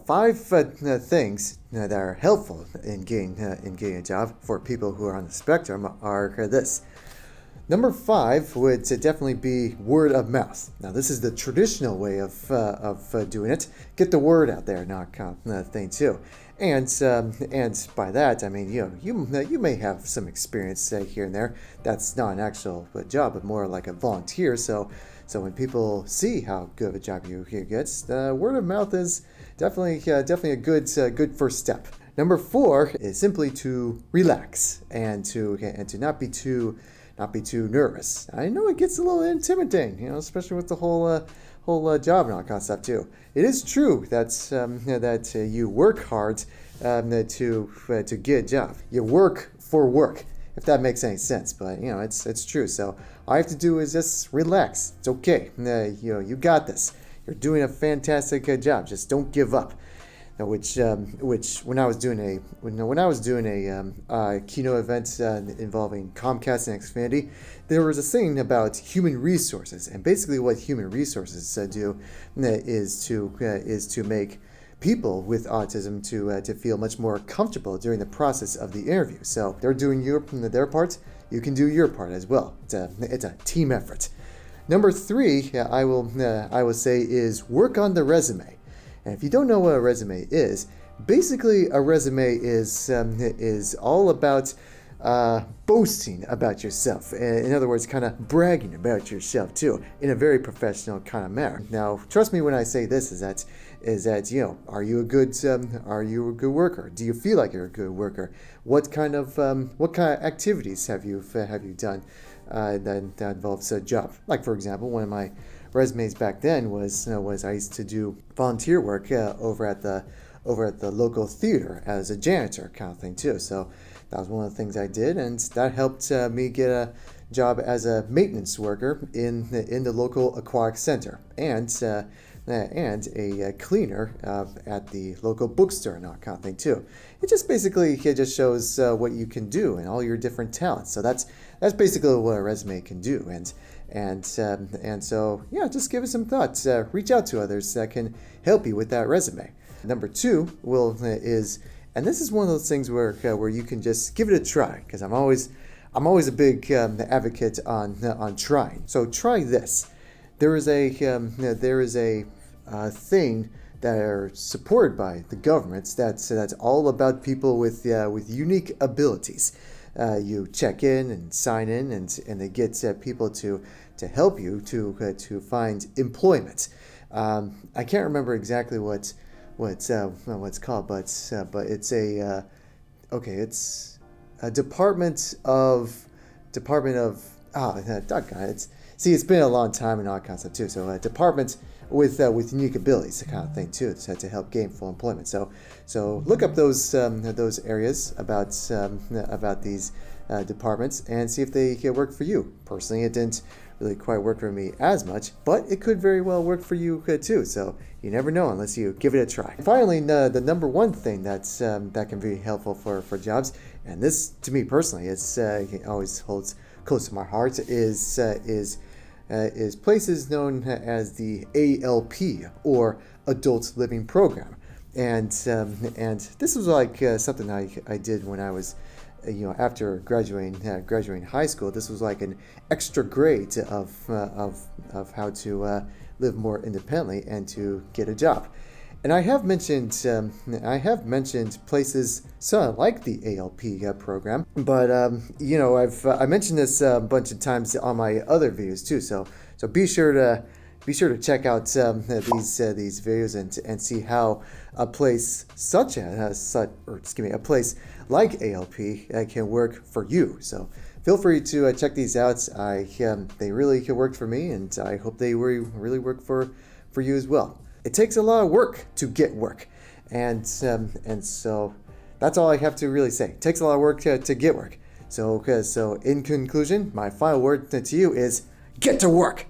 5 things that are helpful in getting a job for people who are on the spectrum are this. Number 5 would definitely be word of mouth. Now, this is the traditional way of doing it. Get the word out there, not kind of thing too. And by that, I mean, you may have some experience here and there. That's not an actual job, but more like a volunteer. So when people see how good of a job you get, word of mouth is definitely a good first step. Number 4 is simply to relax and to not be too nervous. I know it gets a little intimidating, especially with the whole job and all that kind of stuff too. It is true that you work hard to get a job. You work for work, if that makes any sense. But it's true. So all you have to do is just relax. It's okay. You got this. You're doing a fantastic job. Just don't give up. Which when I was doing a keynote event involving Comcast and Xfinity, there was a thing about human resources, and basically what human resources do is to make people with autism to feel much more comfortable during the process of the interview. So they're doing their part, you can do your part as well. It's a team effort. Number 3, I will say, is work on the resume. And if you don't know what a resume is, basically a resume is all about boasting about yourself. In other words, kind of bragging about yourself too, in a very professional kind of manner. Now, trust me when I say this: is that are you a good worker? Do you feel like you're a good worker? What kind of activities have you done that involves a job? Like, for example, one of my resumes back then was I used to do volunteer work over at the local theater as a janitor kind of thing too. So that was one of the things I did, and that helped me get a job as a maintenance worker in the local aquatic center, and a cleaner at the local bookstore and that kind of thing too. It just shows what you can do and all your different talents. So that's basically what a resume can do. And so just give it some thoughts. Reach out to others that can help you with that resume. Number 2 is, and this is one of those things where you can just give it a try, because I'm always a big advocate on trying. So try this. There is a thing that are supported by the government that's all about people with unique abilities. You check in and sign in, and they get people to help you to find employment. I can't remember exactly what it's called, but it's it's a department of doggone it. It's been a long time and all that kind of stuff too. So a department with unique abilities, the kind of thing too, to help gainful employment. So look up those areas about these departments and see if they can work for you. Personally, it didn't really quite work for me as much, but it could very well work for you too. So you never know unless you give it a try. Finally, the number 1 thing that can be helpful for jobs, and this to me personally, it always holds close to my heart, is places known as the ALP, or Adult Living Program. And this was like something I did when I was after graduating high school. This was like an extra grade of how to live more independently and to get a job. And I have mentioned places sort of like the ALP program, but I mentioned this a bunch of times on my other videos too. So be sure to check out these videos and see how a place a place like ALP can work for you. So feel free to check these out. They really worked for me, and I hope they really work for you as well. It takes a lot of work to get work, and so that's all I have to really say. It takes a lot of work to get work. So in conclusion, my final word to you is: get to work.